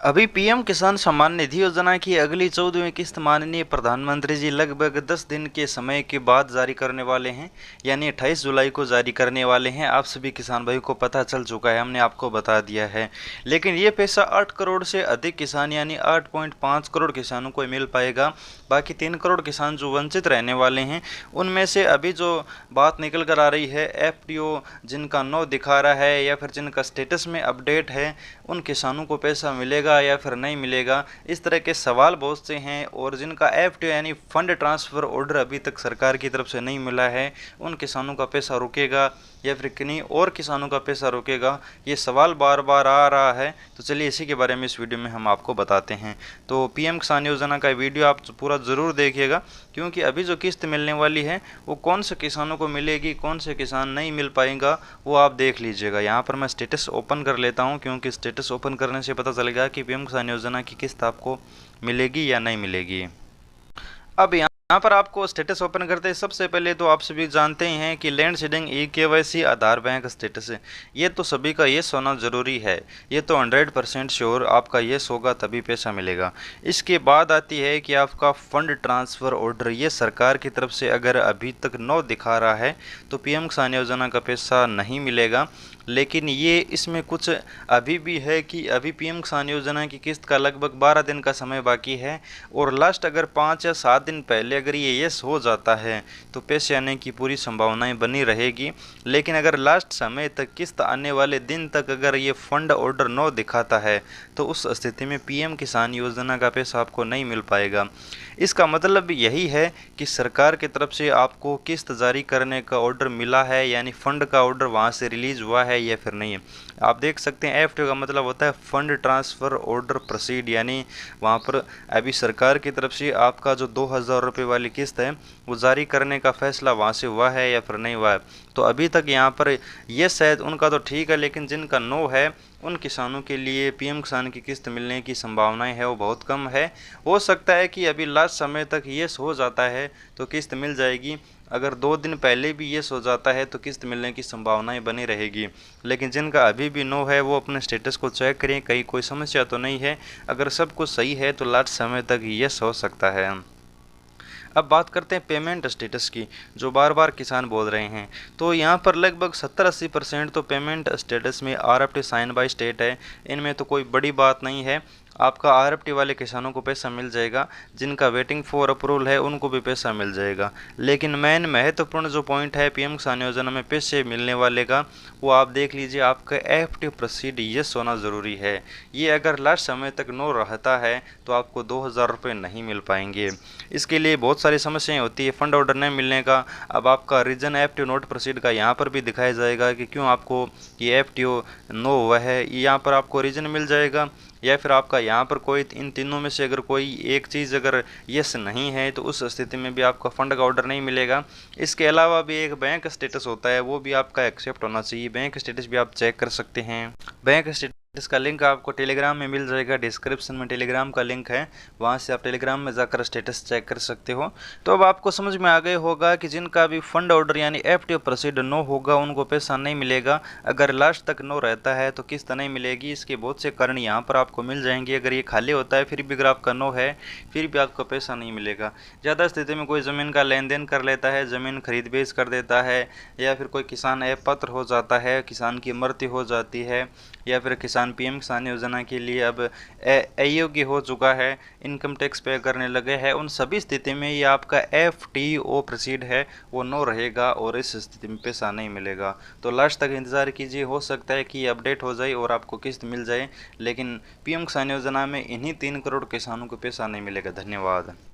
अभी पीएम किसान सम्मान निधि योजना की अगली 14वीं किस्त माननीय प्रधानमंत्री जी लगभग 10 दिन के समय के बाद जारी करने वाले हैं, यानी 28 जुलाई को जारी करने वाले हैं। आप सभी किसान भाई को पता चल चुका है, हमने आपको बता दिया है। लेकिन ये पैसा 8 करोड़ से अधिक किसान यानी 8.5 करोड़ किसानों को मिल पाएगा। बाकी 3 करोड़ किसान जो वंचित रहने वाले हैं, उनमें से अभी जो बात निकल कर आ रही है, एफपीओ जिनका नो दिखा रहा है या फिर जिनका स्टेटस में अपडेट है, उन किसानों को पैसा मिलेगा या फिर नहीं मिलेगा, इस तरह के सवाल बहुत से हैं। और जिनका एफटीओ यानी फंड ट्रांसफ़र ऑर्डर अभी तक सरकार की तरफ से नहीं मिला है, उन किसानों का पैसा रुकेगा या फिर किन्हीं और किसानों का पैसा रुकेगा, ये सवाल बार बार आ रहा है। तो चलिए इसी के बारे में इस वीडियो में हम आपको बताते हैं। तो पीएम किसान योजना का वीडियो आप पूरा ज़रूर देखिएगा, क्योंकि अभी जो किस्त मिलने वाली है वो कौन से किसानों को मिलेगी, कौन से किसान नहीं मिल पाएगा, वो आप देख लीजिएगा। यहाँ पर मैं स्टेटस ओपन कर लेता हूँ, क्योंकि स्टेटस ओपन करने से पता चलेगा कि पीएम किसान योजना की किस्त आपको मिलेगी या नहीं मिलेगी। अब यहाँ पर आपको स्टेटस ओपन करते हैं, सबसे पहले तो आप सभी जानते ही हैं कि लैंड सीडिंग ई-केवाईसी आधार बैंक स्टेटस है, ये तो सभी का येस होना ज़रूरी है। ये तो 100% श्योर आपका येस होगा तभी पैसा मिलेगा। इसके बाद आती है कि आपका फंड ट्रांसफ़र ऑर्डर, ये सरकार की तरफ से अगर अभी तक नो दिखा रहा है तो पीएम किसान योजना का पैसा नहीं मिलेगा। लेकिन ये इसमें कुछ अभी भी है कि अभी पीएम किसान योजना की किस्त का लगभग 12 दिन का समय बाकी है, और लास्ट अगर 5 या 7 दिन पहले अगर ये येस हो जाता है तो पैसे आने की पूरी संभावनाएं बनी रहेगी। लेकिन अगर लास्ट समय तक किस्त आने वाले दिन तक अगर ये फंड ऑर्डर नो दिखाता है तो उस स्थिति में पीएम किसान योजना का पैसा आपको नहीं मिल पाएगा। इसका मतलब यही है कि सरकार की तरफ से आपको किस्त जारी करने का ऑर्डर मिला है, यानी फंड का ऑर्डर वहाँ से रिलीज़ हुआ है या फिर नहीं है। आप देख सकते हैं एफटीओ का मतलब होता है फंड ट्रांसफ़र ऑर्डर प्रोसीड, यानी वहाँ पर अभी सरकार की तरफ से आपका जो 2000 रुपये वाली किस्त है वो जारी करने का फैसला वहाँ से हुआ है या फिर नहीं हुआ है। तो अभी तक यहाँ पर ये शायद उनका तो ठीक है, लेकिन जिनका नो है उन किसानों के लिए पीएम किसान की किस्त मिलने की संभावनाएं है वो बहुत कम है। हो सकता है कि अभी लास्ट समय तक येस हो जाता है तो किस्त मिल जाएगी, अगर 2 दिन पहले भी येस हो जाता है तो किस्त मिलने की संभावनाएं बनी रहेगी। लेकिन जिनका अभी भी नो है वो अपने स्टेटस को चेक करें, कहीं कोई समस्या तो नहीं है। अगर सब कुछ सही है तो लास्ट समय तक येस हो सकता है। अब बात करते हैं पेमेंट स्टेटस की, जो बार बार किसान बोल रहे हैं। तो यहाँ पर लगभग 70-80% तो पेमेंट स्टेटस में आरएफटी साइन बाय स्टेट है, इनमें तो कोई बड़ी बात नहीं है। आपका आरएफटी वाले किसानों को पैसा मिल जाएगा, जिनका वेटिंग फॉर अप्रूवल है उनको भी पैसा मिल जाएगा। लेकिन मेन महत्वपूर्ण जो पॉइंट है पीएम किसान योजना में पैसे मिलने वाले का, वो आप देख लीजिए, आपका एफटी प्रोसीड येस होना ज़रूरी है। ये अगर लास्ट समय तक नो रहता है तो आपको 2000 रुपये नहीं मिल पाएंगे। इसके लिए बहुत सारी समस्याएं होती है फंड ऑर्डर नहीं मिलने का। अब आपका रीजन एफटीओ नोट प्रोसीड का यहाँ पर भी दिखाया जाएगा कि क्यों आपको ये एफटीओ नो हुआ है, यहाँ पर आपको रीजन मिल जाएगा। या फिर आपका यहाँ पर कोई इन तीनों में से अगर कोई एक चीज़ अगर यस नहीं है तो उस स्थिति में भी आपका फंड का ऑर्डर नहीं मिलेगा। इसके अलावा भी एक बैंक स्टेटस होता है, वो भी आपका एक्सेप्ट होना चाहिए। बैंक स्टेटस भी आप चेक कर सकते हैं। बैंक स्टेटस इसका लिंक आपको टेलीग्राम में मिल जाएगा, डिस्क्रिप्शन में टेलीग्राम का लिंक है, वहाँ से आप टेलीग्राम में जाकर स्टेटस चेक कर सकते हो। तो अब आपको समझ में आ गया होगा कि जिनका भी फंड ऑर्डर यानी एफटीओ प्रोसीड नो होगा उनको पैसा नहीं मिलेगा। अगर लास्ट तक नो रहता है तो किस्त नहीं मिलेगी। इसके बहुत से कारण यहाँ पर आपको मिल जाएंगे। अगर ये खाली होता है फिर भी अगर आपका नो है फिर भी आपको पैसा नहीं मिलेगा। ज़्यादा स्थिति में कोई ज़मीन का लेन देन कर लेता है, ज़मीन खरीद बेच कर देता है, या फिर कोई किसान अपात्र हो जाता है, किसान की मृत्यु हो जाती है, या फिर किसान पीएम किसान योजना के लिए अब अयोग्य हो चुका है, इनकम टैक्स पे करने लगे हैं, उन सभी स्थिति में ये आपका एफटीओ प्रोसीड है वो नो रहेगा और इस स्थिति में पैसा नहीं मिलेगा। तो लास्ट तक इंतज़ार कीजिए, हो सकता है कि ये अपडेट हो जाए और आपको किस्त मिल जाए। लेकिन पीएम किसान योजना में इन्हीं 3 करोड़ किसानों को पैसा नहीं मिलेगा। धन्यवाद।